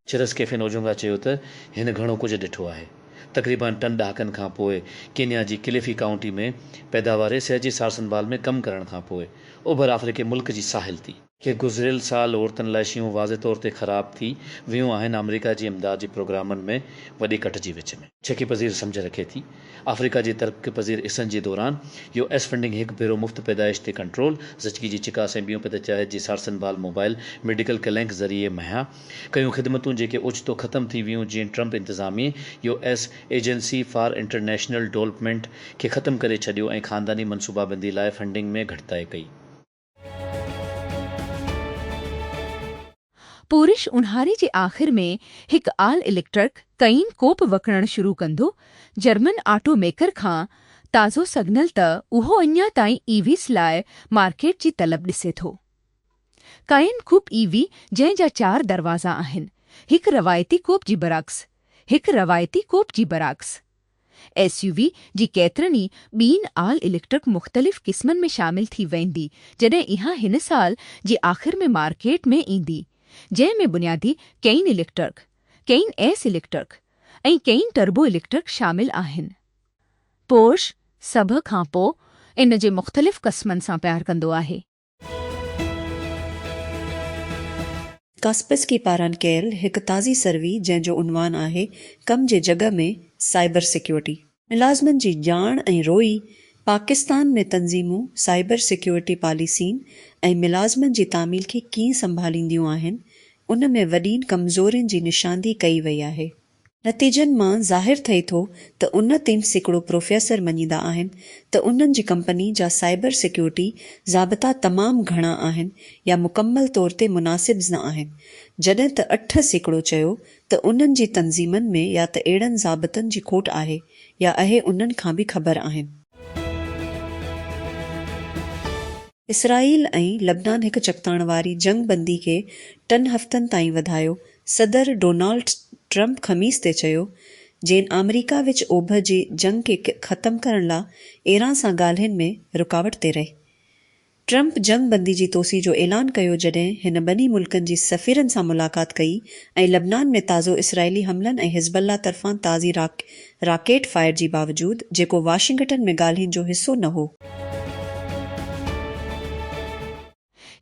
चिरस cafe नोजुंगा चयो त हिन घणो कुझु ॾिठो आहे। तक़रीबन 3 ॾहाकनि खां पोइ केनिया जी किलिफी काउंटी में पैदावार सिहत जी सार संभाल में कमु करण खां पोइ ओभर अफ्रीकी मुल्क जी साहिल थी कि गुज़िरियल साल औरतुनि लाइ शयूं वाज़े तौर ते ख़राब थी वियूं आहिनि अमेरिका जी इमदाद जी प्रोग्रामनि में वॾी कट जी विच में, जेकी पज़ीर सम्झ रखे थी। अफ्रीका जी तरक़ पज़ीर इसन जे दौरान US फंडिंग हिकु भेरो मुफ़्त पैदाइश ते कंट्रोल, ज़चगी जी चिकास ऐं ॿियूं पैदाचाहत जी सार संभाल मोबाइल मेडिकल क्लिनिक ज़रिए मुहैया कयूं ख़िदमतूं जेके ओचितो ख़त्म थी वियूं, जीअं ट्रंप इंतिज़ामिये US agency for international development खे ख़त्म करे छॾियो ऐं ख़ानदानी मनसूबाबंदी लाइ फंडिंग में घटिताई कई। पूरिश उन्हारे जे आख़िर में हिकु आल इलेक्ट्रिक कईन कोप वकिरणु शुरू कंदो जर्मन ऑटो मेकर खां ताज़ो सिग्नल त उहो अञा ताईं EVs लाइ मार्केट जी तलब ॾिसे थो। काइन कूप EV जंहिं जा 4 दरवाज़ा आहिनि, हिकु रवायती कोप जी बराक्स SUV जी केतिरनि ई ॿीन आल इलेक्ट्रिक मुख़्तलिफ़ क़िस्मनि में शामिल थी वेंदी, जॾहिं इहा हिन साल जी आख़िर में मार्केट में ईंदी, जंहिं में बुनियादी केइन इलेक्ट्रिक, केइन एस इलेक्ट्रिक ऐं केइन टर्बो इलेक्ट्रिक शामिल आहिनि। पोर्श सभ खां पोइ इन जे मुख़्तलिफ़ क़िस्मनि सां प्यार कंदो आहे। कास्पेस्की पारां कयल हिकु ताज़ी सर्वी जंहिंजो उनवान आहे कम जे जॻह में साइबर सिक्योरिटी। मुलाज़मनि जी ॼाण ऐं रोई पाकिस्तान में तंज़ीमूं साइबर सिक्योरिटी पॉलिसियुनि ऐं मुलाज़मनि जी तामील खे कीअं संभालींदियूं आहिनि, उन में वॾीन कमज़ोरियुनि जी निशानदी कई वई आहे। नतीजनि मां ज़ाहिर थिए थो त उन टीम हिकिड़ो प्रोफेसर मञींदा आहिनि त उन्हनि जी कंपनी जा साइबर सिक्योरिटी ज़ाबिता तमामु घणा आहिनि या मुकमल तौर ते मुनासिब न आहिनि, जॾहिं त 8% चयो त उन्हनि जी तंज़ीमनि में या त अहिड़नि ज़ाबितनि जी खोट आहे या अहे उन्हनि खां बि ख़बर आहिनि। इसराईल ऐं लबनान हिकु चकताण वारी जंग बंदी खे 3 हफ़्तनि ताईं वधायो। सदर डोनाल्ड ट्रंप ख़मीस ते चयो जेन अमेरिका विच ओभर जी जंग खे ख़त्म करण लाइ ईरान सां ॻाल्हियुनि में रुकावट ते रहे। ट्रंप जंग बंदी जी तोसी जो ऐलान कयो जॾहिं हिन ॿिन्ही मुल्कनि जी सफ़ीरनि सां मुलाक़ात कई ऐं लबनान में ताज़ो इसराइली हमलनि ऐं हिज़बुल्लाह तरफ़ां ताज़ी राकेट फायर जी बावजूद, जेको वाशिंगटन में ॻाल्हियुनि जो हिसो न हो।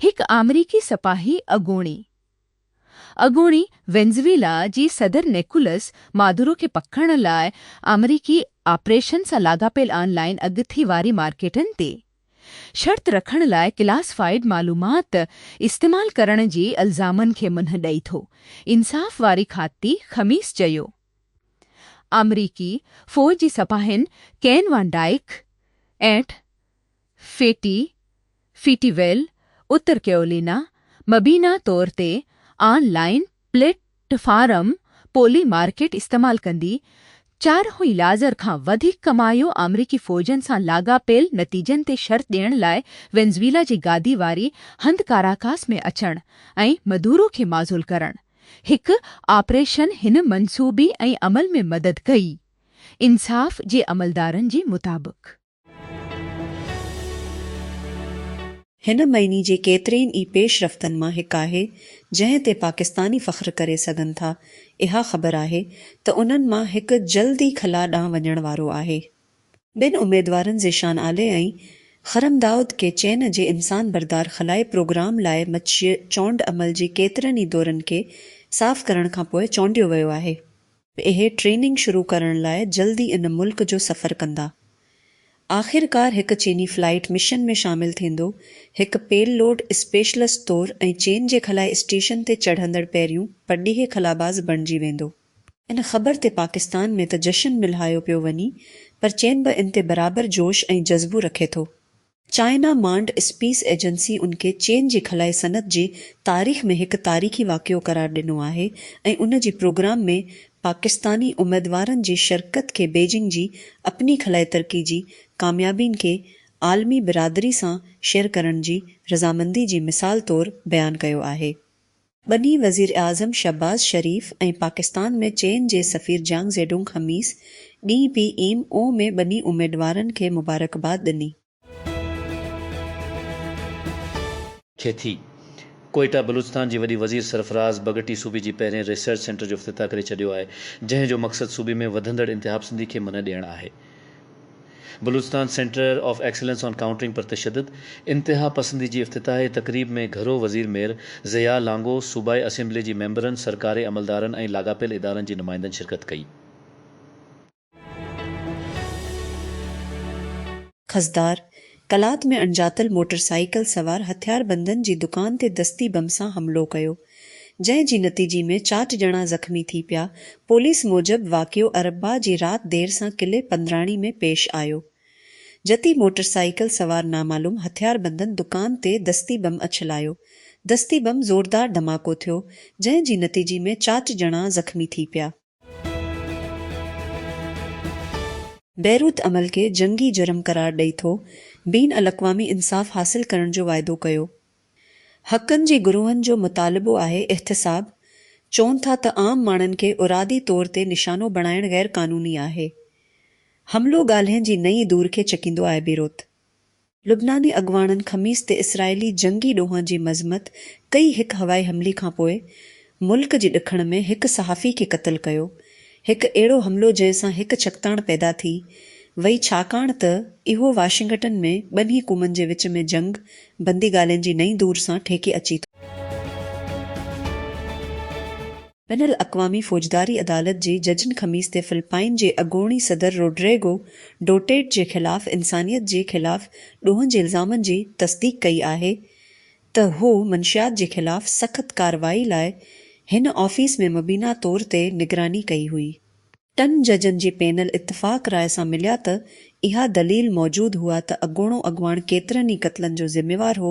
हिकु अमरीकी सिपाही अॻूणी वेनेज़ुएला जी सदर निकोलस मादुरो खे पकड़ण लाइ अमरीकी ऑपरेशन सां लाॻापियल ऑनलाइन अॻिथी वारी मार्केटनि ते शर्त रखण लाइ क्लासिफाइड मालूमात इस्तेमाल करण जे इल्ज़ामनि खे मुंहुं ॾेई थो। इंसाफ़ वारी खाती ख़मीस चयो अमरीकी फ़ौज जी सिपाहियुनि केन वान डाइक ऐं फीटीवेल उत्तर कैरोलिना मबीना तौर ते ऑनलाइन प्लेटफॉर्म पोली मार्केट इस्तेमाल कंदी 4 लाज़र खां वधीक कमायो अमरीकी फ़ौजनि सां लाॻापियल नतीजनि ते शर्त ॾियण लाइ वेनेज़ुएला जी गादी वारी हंध काराकास में अचण ऐं मदूरो खे माज़ूल करण। हिकु ऑपरेशन हिन मनसूबी ऐं अमल में मदद कई, इंसाफ़ जे अमलदारनि जे मुताबिक़। हिन महीने जे केतिरनि ई पेशरफ़्तनि मां हिकु आहे जंहिं ते पाकिस्तानी फ़ख्रु करे सघनि था। इहा ख़बर आहे त उन्हनि मां हिकु जल्दी खला ॾांहुं वञण वारो आहे। 2 उमेदवारनि ज़ेशान आले ऐं खरम दाऊद के चैन जे इंसान बरदार खलाई प्रोग्राम लाइ मछी चोंड अमल जी केतिरनि ई दौरनि खे साफ़ करण खां पोइ चोंडियो वियो आहे। इहे ट्रेनिंग शुरू करण लाइ जल्दी इन मुल्क जो सफ़र कंदा। आख़िरकार हिकु चीनी फ्लाइट मिशन में शामिल थींदो, हिकु पेलोड स्पेशलिस्ट तौरु ऐं चेन जे खलाई स्टेशन ते चढ़ंदड़ पहिरियों पढ़ीह खलाबाज़ बणिजी वेंदो। इन ख़बर ते पाकिस्तान में त जशन मिलायो पियो वञे, पर चेन बि इन ते बराबरि जोश ऐं जज़्बो रखे थो। चाइना मांड स्पेस एजेंसी उनखे चेन जी खलाई सनत जी तारीख़ में हिकु तारीख़ी वाक़ियो करार ॾिनो आहे ऐं उन जी प्रोग्राम में पाकिस्तानी उमेदवारनि जी शिरकत खे बीजिंग जी अपनी खलाई तरक़ी जी कामयाबियुनि खे आलमी बिरादरी सां शेयर करण जी रज़ामंदी जी मिसाल तौरु बयानु कयो आहे। बनी वज़ीर आज़म शहबाज शरीफ़ ऐं पाकिस्तान में चेन जे सफ़ीर जांग ज़ेडोंग ख़मीस DPMO में बनी उमेदवारनि खे मुबारकबाद ॾिनी। खे थी कोयटा बलूचिस्तान जी वॾी वज़ीर सरफराज़ बगटी सूबे जी पहिरें रिसर्च सेंटर जो इफ़्तिताह करे छॾियो आहे, जंहिं जो मक़सदु सूबे में वधंदड़ इंतिहा पसंदी खे मन ॾियणु आहे। Balochistan centre of excellence on countering पर तशद्दुद इंतिहा पसंदी जी इफ़्तिताही तक़रीब में घरो वज़ीर मेयर ज़िया लांगो, सूबाई असेंबली जी मेंबरनि, सरकारी अमलदारनि ऐं लाॻापियल इदारनि जी नुमाइंदनि शिरकत कई। खसदार कलात में अणॼातल मोटरसाइकिल सवार हथियारबंदनि जी दुकान ते दस्ती बम सां हमलो कयो, जंहिं जी नतीजे में 4 ॼणा ज़ख़्मी थी पिया। पुलिस मूजिबि वाक़ियो अरबा जी राति देर सां किले पंद्राणी में पेश आयो, जती मोटरसाइकिल सवार नामालूम हथियारबंदनि दुकान ते दस्ती बम अछलायो। दस्ती बम ज़ोरदार धमाको थियो, जंहिं जी नतीजे में 4 ॼणा ज़ख़्मी थी पिया। बैरूत अमल खे जंगी जुर्म करार ॾेई थो, बीन अल-अक़वामी इंसाफ़ हासिल करण जो वाइदो कयो। हक़नि जी गुरूहनि जो मुतालिबो आहे एहतिसाब, चवनि था त आम माण्हुनि खे उरादी तौर ते निशानो बणाइण गैर क़ानूनी आहे। हमलो ॻाल्हियुनि जी नई दूर खे चकींदो आहे बेरूत। लुबनानी अॻवाननि ख़मीस ते इसराइली जंगी ॾोहनि जी मज़मत कई हिकु हवाई हमले खां पोइ मुल्क जे ॾखण में हिकु सहाफ़ी खे क़त्ल कयो। हिकु अहिड़ो हमलो जंहिंसां हिकु छकताण पैदा थी वई, छाकाणि त इहो वाशिंगटन में ॿिन्ही क़ौमुनि जे विच में जंग बंदी ॻाल्हियुनि जी नई दूर सां ठेके अची थो। बैनुल अक़वामी फ़ौजदारी अदालत जी जजनि ख़मीस ते फ़िलिपाइन जे अॻूणी सदर रोड्रिगो डोटेट जे ख़िलाफ़ इंसानियत जे ख़िलाफ़ ॾोहनि जे इल्ज़ामनि जी तस्दीक़ कई आहे त हू मंशियात जे ख़िलाफ़ सख़्त कार्रवाई लाइ हिन ऑफ़िस में मुबीना तौर ते निगरानी कई हुई। 3 जजनि जी पैनल इत्तिफ़ाक़ राय सां मिलिया त इहा दलील मौजूदु हुआ त अॻूणो अॻवान केतिरनि ई क़त्लनि जो ज़िम्मेवार हो,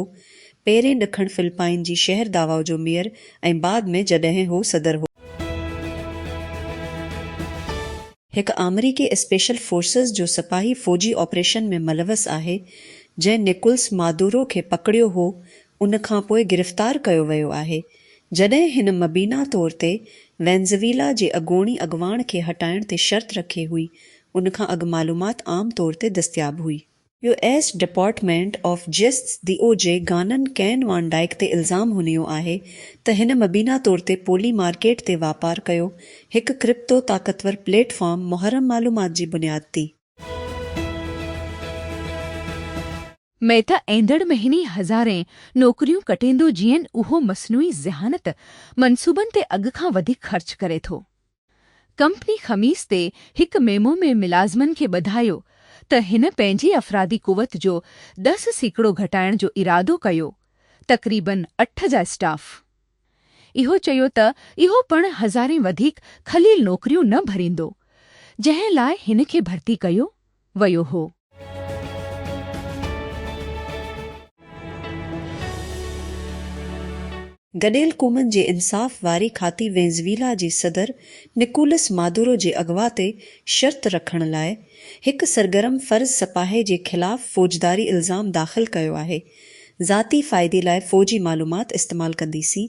पहिरें ॾखण फ़िलिपाइन जी शहर दावाओ जो मेयर ऐं बाद में जॾहिं हो सदर हो। हिकु अमरीकी स्पेशल फोर्सेस जो सिपाही फ़ौजी ऑपरेशन में मलवस आहे, जंहिं निकोलस मादुरो खे पकड़ियो हो, उन खां पोइ गिरफ़्तार कयो वियो आहे, जॾहिं हिन मबीना तौर ते वेनेज़ुएला जे अॻूणी अॻवान खे हटाइण ते शर्त रखे हुई। उन खां अॻु मालूमात आम तौर ते दस्तियाब हुई। US department of justice DOJ गानन कैन वान डाइक ते इल्ज़ाम हुनियो आहे त हिन मबीना तौर ते पोली मार्केट ते वापार कयो, हिकु क्रिप्टो ताक़तवर प्लेटफॉर्म मुहर्रम मालूमात जी बुनियाद थी। मेटा ईंदड़ महीने हज़ारें नौकरियूं कटेंदो, जीअं उहो मसनूई ज़हानत मंसूबनि ते अॻु खां वधीक ख़र्च करे थो। कंपनी ख़मीस ते हिकु मेमो में मुलाज़िमनि खे ॿुधायो त हिन पंहिंजी अफ़रादी क़ुवत जो 10% घटाइण जो इरादो कयो, तक़रीबन 8 जा स्टाफ। इहो चयो त इहो पण हज़ारें वधीक ख़लील नौकरियूं न भरींदो, जंहिं लाइ हिन खे भर्ती कयो वियो हो। गॾियल क़ौमुनि जे इंसाफ़ वारी खाती वेनेज़ुएला जे सदर निकोलस मादुरो जे अगवा ते शर्त रखण लाइ हिकु सरगर्म फ़र्ज़ सिपाही जे ख़िलाफ़ फ़ौजदारी इल्ज़ाम दाख़िल कयो आहे। ज़ाती फ़ाइदे लाइ फ़ौजी मालूमात इस्तेमालु कंदीसी।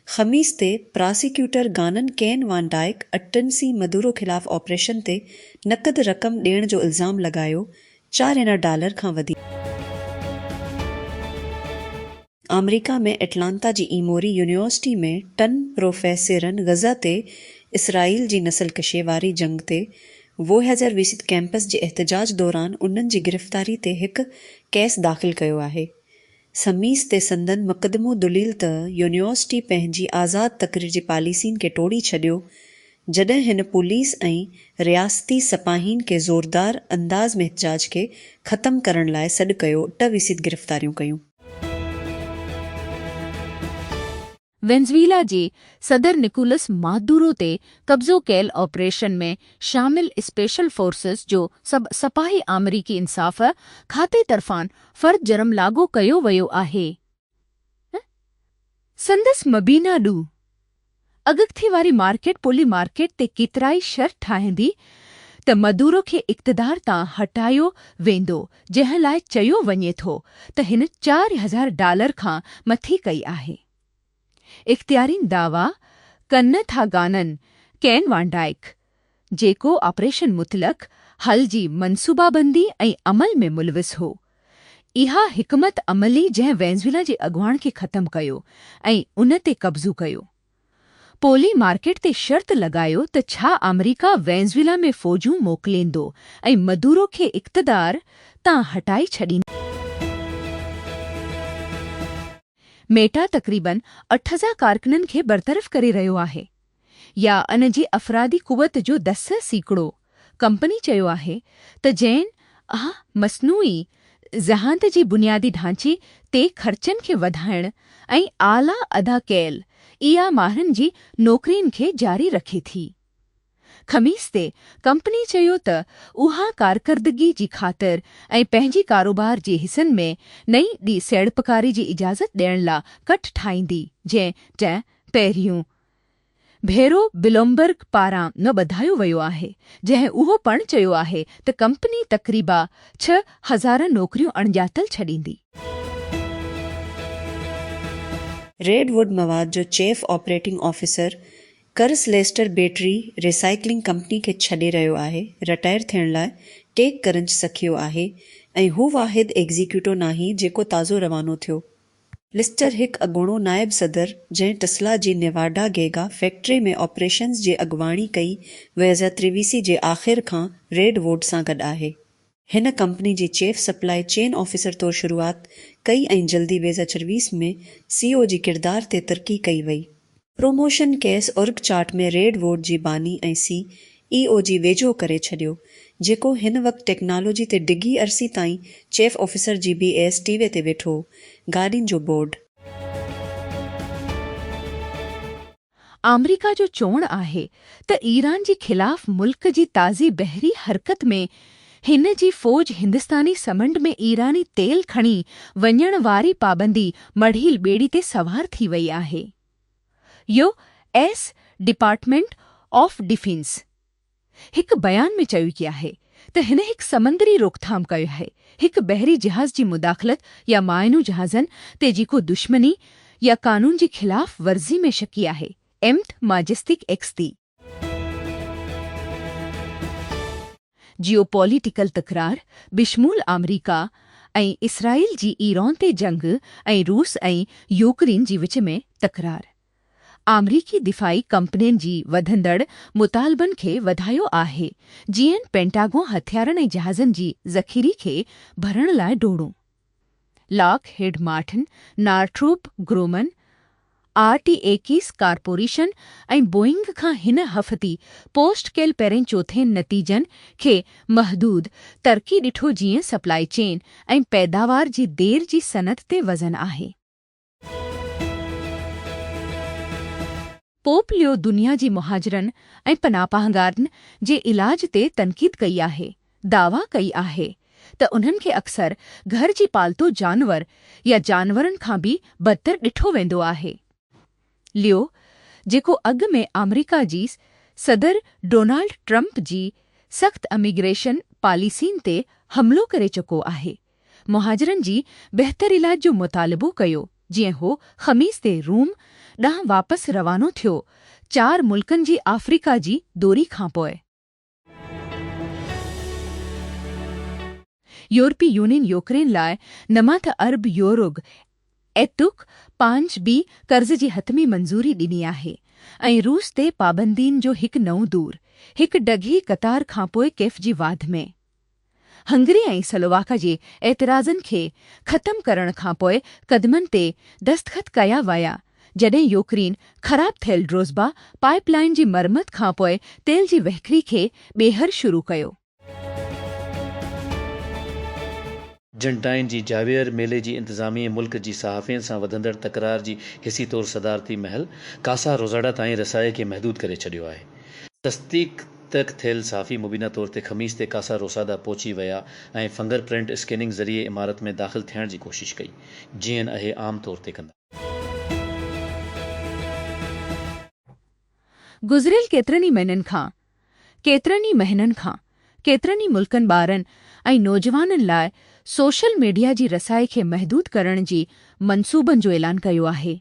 ख़मीस ते प्रोसिक्यूटर गानन कैन वान डाइक अटन्सी मदुरो ख़िलाफ़ ऑपरेशन ते नक़द रक़म ॾियण जो इल्ज़ाम लॻायो, $4 खां वधीक। अमेरिका में एटलांटा जी इमोरी यूनिवर्सिटी में 3 प्रोफेसरनि ग़ज़ा ते इसराइल जी नस्लकशी वारी जंग ते 2020 कैंपस जे एहतजाज दौरान उन्हनि जी गिरफ़्तारी ते हिकु केस दाख़िल कयो आहे। ख़मीस ते संदन मुक़दमो दलील त यूनिवर्सिटी पंहिंजी आज़ाद तक़रीर जी पॉलिसियुनि खे टोड़ी छॾियो, जॾहिं हिन पुलिस ऐं रियासती सिपाहीनि खे ज़ोरदार अंदाज़ में एहतजाज खे ख़तमु करण लाइ सॾु कयो। 20 गिरफ़्तारियूं कयूं। वेनेज़ुएला जे सदर निकोलस मादुरो ते कब्ज़ो कयल ऑपरेशन में शामिल स्पेशल फोर्सेस जो सिपाही अमरीकी इंसाफ़ खाते तरफ़ान फ़र्द जुर्म लाॻू कयो वियो आहे। संदसि मबीना ॾू अॻिती वारी मार्केट पोली मार्केट ते केतिराई शर्त ठाहींदी त मदुरो खे इक़्तिदार तां हटायो वेंदो, जंहिं लाइ चयो वञे थो त हिन $4,000 खां मथे कई आहे। इख़्तियारी दावा कनि था गानन कैन वान डाइक, जेको ऑपरेशन मुतलक़ हल जी मनसूबाबंदी ऐं अमल में मुलविस हो। इहा हिकमत अमली जंहिं वेनेज़ुएला जे अॻुवाण खे ख़तमु कयो ऐं उन ते कब्ज़ो कयो। पोली मार्केट ते शर्त लॻायो त छा अमरीका वेनेज़ुएला में फ़ौजूं मोकिलींदो ऐं मदूरो खे इक़्तिदार तां हटाए छॾींदो। मेटा तक़रीबन 8000 कारकुननि खे बरतरफ़ करे रहियो आहे या इन जी अफ़रादी क़ुवत जो 10%। कंपनी चयो आहे त जैन मसनूई ज़हानत जी बुनियादी ढांचे ते ख़र्चनि खे वधाइण ऐं आला अदा कयल इहा माहिरनि जी नौकरियुनि खे जारी रखे थी। ख़मीस ते कंपनी चयो त उहा कारकर्दगी जी ख़ातिर ऐं पंहिंजी कारोबार जे हिसनि में नई सीड़पकारी जी इजाज़त ॾियण लाइ कट ठाहींदी, जंहिं पहिरियों भेरो ब्लूमबर्ग पारां न ॿधायो वियो आहे, जंहिं उहो पिणु चयो आहे त कंपनी तक़रीबा 6000 नौकरियूं अणॼातल छॾींदी। रेडवुड मवाद जो चीफ ऑपरेटिंग ऑफिसर कर्स लेस्टर बैटरी रिसाइक्लिंग कंपनी खे छॾे रहियो आहे, रिटायर थियण लाइ टेक करण सखियो आहे ऐं हू वाहिद एग्ज़ीक्यूटिव नाही जेको ताज़ो रवानो थियो। लिस्टर हिकु अॻूणो नायब सदर जंहिं टेस्ला जी नेवाडा गेगा फैक्ट्री में ऑपरेशन्स जी अॻुवाणी कई 2023 जे आख़िर खां रेडवुड सां गॾु आहे। हिन कंपनी जी चीफ सप्लाई चेन ऑफिसर तौरु शुरूआत कई ऐं जल्दी 2024 में CEO जी किरदार ते तरक़ी कई वई। प्रोमोशन केस ऑर्ग चार्ट में रेडवुड जी बानी ऐं CEO जी वेझो करे छॾियो, जेको हिन वक़्तु टेक्नोलॉजी ते डिघी अरसी ताईं चीफ ऑफिसर जी BAS टीवे ते वेठो। गाॾियुनि जो बोर्ड। अमरीका जो चवणु आहे त ईरान जे ख़िलाफ़ मुल्क जी ताज़ी बहरी हरकत में हिन जी फ़ौज हिंदुस्तानी समंड में ईरानी तेल खणी वञण वारी पाबंदी मढ़ील ॿेड़ी ते सवार थी वई आहे। US डिपार्टमेंट ऑफ डिफेंस हिकु बयान में चयो कि आहे त हिन हिकु समंदरी रोकथाम कयो आहे, हिकु बहरी जहाज़ जी मुदाख़लत या माइनू जहाज़नि ते जेको दुश्मनी या कानून जी ख़िलाफ़ वर्ज़ी में शकी आहे। एम्थ माजेस्टिक एक्स जियोपॉलिटिकल तकरार बिशमूल अमरीका ऐं इसराइल जी ईरान ते जंग ऐं रूस ऐं यूक्रेन जी विच में तकरार अमरीकी दिफ़ाई कंपनियुनि जी वधंदड़ मुतालबनि खे वधायो आहे, जीअं पेंटागो हथियारनि ऐं जहाज़नि जी ज़ख़ीरे खे भरण लाइ डोड़ो। Lockheed Martin, Northrop Grumman, RTX corporation ऐं बोइंग खां हिन हफ़्ती पोस्ट कयल पहिरें चोथें नतीजनि खे महदूद तरक़ी ॾिठो, जीअं सप्लाई चेन ऐं पैदावार जी देर जी सनत ते वज़न आहे। पोप लियो दुनिया जी मुहाजिरनि ऐं पनाहगारनि जे इलाज ते तनक़ीद कई आहे, दावा कई आहे त उन्हनि खे अक्सर घर जी पालतू जानवर या जानवरनि खां बि बदतर ॾिठो वेंदो आहे। लियो, जेको अॻु में अमरीका जी सदर डोनाल्ड ट्रंप जी सख़्त इमिग्रेशन पॉलिसियुनि ते हमिलो करे चुको आहे, मुहाजिरनि जी बहितर इलाज जो मुतालिबो कयो, जीअं हो ख़मीस ते रोम ॾांहुं वापसि रवानो थियो, 4 मुल्कनि जी अफ्रीका जी दौरी खां पोइ। यूरोपी यूनियन यूक्रेन लाइ 9 अरब यूरो एतुक 5 बी कर्ज़ जी हतमी मंज़ूरी ॾिनी आहे ऐं रूस ते पाबंदियुनि जो हिकु नओं दौर, हिकु डघी कतार खां पोइ कैफ जी वाध में। हंगरी ऐं स्लोवाका जे एतिराज़नि खे ख़तमु करण खां पोइ क़दमनि ते दस्तख़त कया विया, जॾहिं यूक्रेन ख़राब थियल ड्रोज़बा पाइपलाइन जी मरमत खां पोइ तेल जी वहिकरी खे ॿेहर शुरू कयो। जंटाइन जी जावियर मेले जी इंतज़ामिया मुल्क जी सहाफ़ियुनि सां वधंदड़ तकरार जी हिसी तौरु सदारती महल कासा रोज़ाडा ताईं रसाए खे महदूद करे छॾियो आहे। तस्दीक़ तक थियल सहाफ़ी मुबीना तौर ते ख़मीस ते कासा रोज़ाडा पहुची विया ऐं फिंगर प्रिंट स्कैनिंग ज़रिए इमारत में दाख़िल थियण जी कोशिश कई, जीअं अहे आम तौर ते कंदा। गुज़िरियल केतिरनि महीननि खां केतिरनि ई मुल्कनि ॿारनि ऐं नौजवाननि लाइ सोशल मीडिया जी रसाई खे महदूद करण जी मंसूबनि जो ऐलान कयो आहे।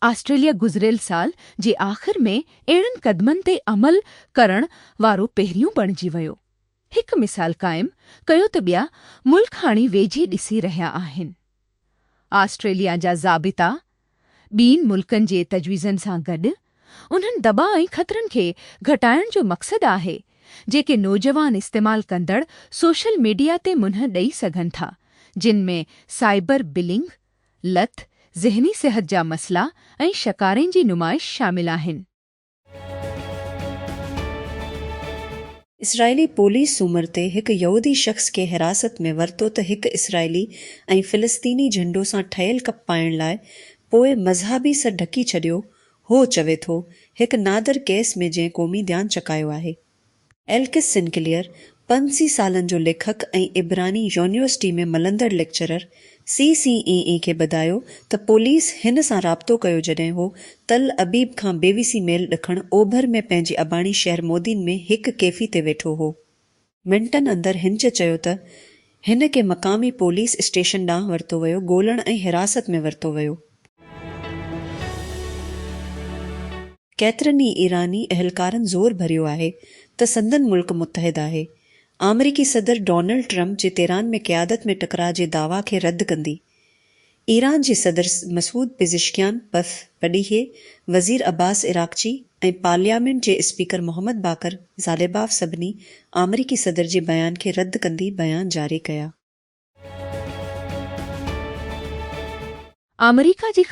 ऑस्ट्रेलिया गुज़िरियल साल जे आख़िर में अहिड़नि क़दमनि ते अमल करण वारो पहिरियों बणिजी वियो। हिकु मिसाल क़ाइमु कयो त ॿिया मुल्क हाणे वेझी ॾिसी रहिया आहिनि। ऑस्ट्रेलिया जा ज़ाबिता ॿियनि मुल्कनि जे तजवीज़नि सां गॾु उन्हनि दॿा ऐं ख़तरनि खे घटाइण जो मक़सदु आहे जेके नौजवान इस्तेमाल कंदड़ सोशल मीडिया ते मुंहुं ॾेई सघनि था, जिन में साइबर बिलिंग, लत, ज़हनी सिहत जा मसइला ऐं शकारनि जी नुमाइश शामिल आहिनि। इसराइली पोलीस सूमर ते हिकु यहूदी शख़्स खे हिरासत में वरितो त हिकु इसराइली ऐं फ़िलिस्तीनी झंडो सां ठहियल कप पाइण लाइ पोइ मज़हबी सां ढकी छॾियो हो, चवे थो, हिकु नादर केस में जंहिं क़ौमी ध्यानु चकायो आहे। एल्किस सिनक्लियर 85 सालनि जो लेखक ऐं इब्रानी यूनिवर्सिटी में मलंदड़ लेक्चरर CCEE खे ॿुधायो त पुलिस हिन सां राब्तो कयो जॾहिं हो तल अबीब खां बेविसी मेल ॾखणु ओभर में पंहिंजी अबाणी शहर मोदीन में हिकु कैफ़ी ते वेठो हो। मिंटनि अंदरि हिंच चयो त हिन खे मक़ामी पुलिस स्टेशन ॾांहुं वरितो वियो, ॻोल्हण ऐं हिरासत में वरितो वियो। केतिरनि ई ईरानी अहलकारनि ज़ोर भरियो आहे त संदन मुल्क मुतहिद आहे। अमरीकी सदर डोनाल्ड ट्रंप जे तेहरान में क़यादत में टकराउ जे दावा खे रद्द कंदी। ईरान जे सदर मसूद पेज़ेशकियान पडीहे, वज़ीर अब्बास इराक़ची ऐं पार्लियामेंट जे स्पीकर मोहम्मद बाकर ज़ालिबाफ सभिनी अमरीकी सदर जे बयान खे रद्द कंदी बयान जारी कया। अमरीका जी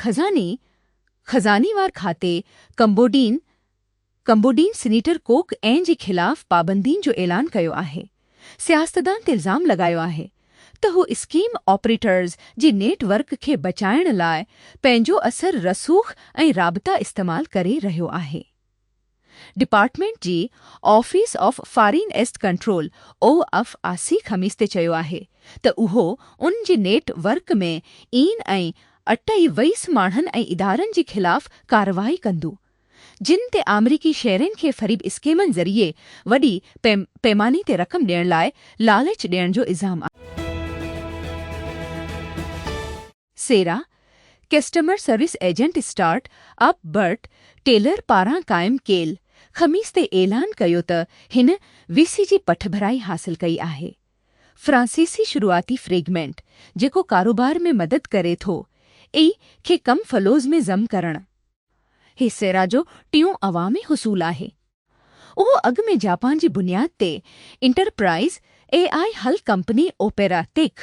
खज़ानीवार खाते कंबोडियन सीनेटर कोक ऐं जे ख़िलाफ़ पाबंदियुनि जो ऐलान कयो आहे। सियासतदान ते इल्ज़ाम लॻायो आहे त हू स्कीम ऑपरेटर्स जी नेटवर्क खे बचाइण लाइ पंहिंजो असर रसूख़ ऐं राबिता इस्तेमाल करे रहियो आहे। डिपार्टमेंट जी office of foreign assets control OFAC ख़मीस ते चयो आहे त उहो उन जे नेटवर्क में ईन ऐं अटई वईस माण्हुनि ऐं इदारनि जे ख़िलाफ़ कार्रवाई कंदो, जिन ते अमरीकी शहरनि खे फ़रीब स्कीमनि ज़रिए वॾी पैमाने ते रक़म ॾियण लाइ लालच ॾियण जो इल्ज़ाम आहे। Sierra customer service agent start up Bret Taylor पारां क़ाइमु कयल ख़मीस ते ऐलान कयो त हिन VC जी पठभराई हासिल कई आहे। फ्रांसीसी शुरूआती फ्रेगमेंट जेको कारोबार में मदद करे थो खे कम फलोज़ में ज़म करणु ही सेरा जो टियों अवामी हुसूल आहे। उहो अॻु में जापान जी बुनियाद ते इंटरप्राइज़ AI हल कंपनी ओपेरा टेक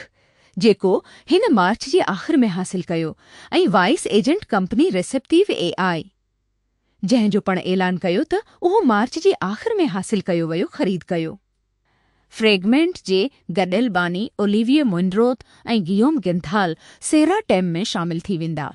जेको हिन मार्च जे आख़िर में हासिल कयो ऐं wise agent company receptive AI जंहिं जो पिणु ऐलान कयो त उहो मार्च जे आख़िर में हासिल कयो वियो ख़रीद कयो। फ्रेगमेंट जे गॾियल बानी ओलिविये मुनरोथ ऐं गियोम गिंथाल सेरा टेम में शामिल थी वेंदा।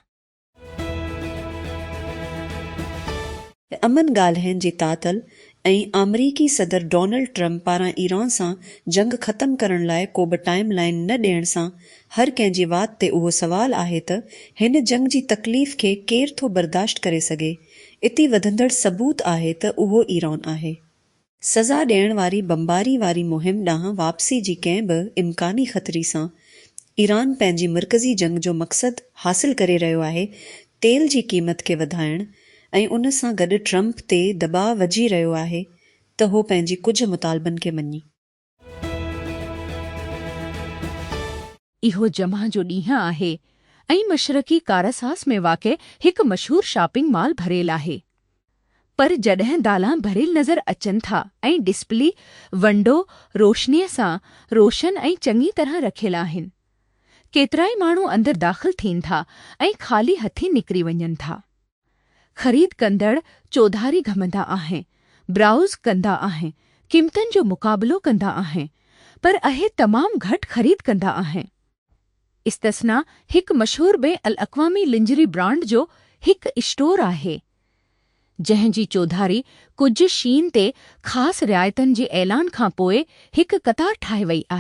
अमन ॻाल्हियुनि जी तातल ऐं अमरीकी सदर डोनाल्ड ट्रंप पारां ईरान सां जंग ख़तमु करण लाइ को बि टाइम लाइन न ॾियण सां हर कंहिंजी वात ते उहो सवाल आहे त हिन जंग जी तकलीफ़ खे केरु थो बर्दाश्त करे सघे। इती वधंदड़ सबूत आहे त उहो ईरान आहे। सज़ा ॾियण वारी बमबारी वारी मुहिम ॾांहुं वापसी जी कंहिं बि इम्कानी ख़तरी सां ईरान पंहिंजी मर्कज़ी जंग जो मक़सदु हासिल करे रहियो आहे, तेल जी क़ीमत खे वधाइण ऐं उन सां गॾु ट्रंप ते दबाव वझी रहियो आहे त हो पंहिंजी कुझु मुतालबनि खे मञी। इहो जमा जो ॾींहुं आहे ऐं मशरक़ी कारसास में वाक़िअ हिकु मशहूरु शॉपिंग मॉल भरियल आहे। पर जॾहिं दालां भरियल नज़र अचनि था ऐं डिस्प्ले विंडो रोशनीअ सां रोशन ऐं चङी तरह रखियल आहिनि, केतिराई माण्हू अंदरि दाख़िल थियनि था ऐं ख़ाली हथी निकिरी वञनि था। ख़रीद कंदड़ चौधारी घमंदा आहिनि, ब्राउज़ कंदा आहिनि, क़ीमतनि जो मुक़ाबिलो कंदा आहिनि, पर अहे तमामु घटि ख़रीद कंदा आहिनि। इस्तिस्ना हिकु मशहूरु बे अल-अक़वामी लिंजरी ब्रांड जो हिकु स्टोर आहे जंहिं जी चौधारी कुझु शीन ते ख़ासि रिआयतनि जे ऐलान खां पोइ हिकु क़तार ठाहे वई आहे।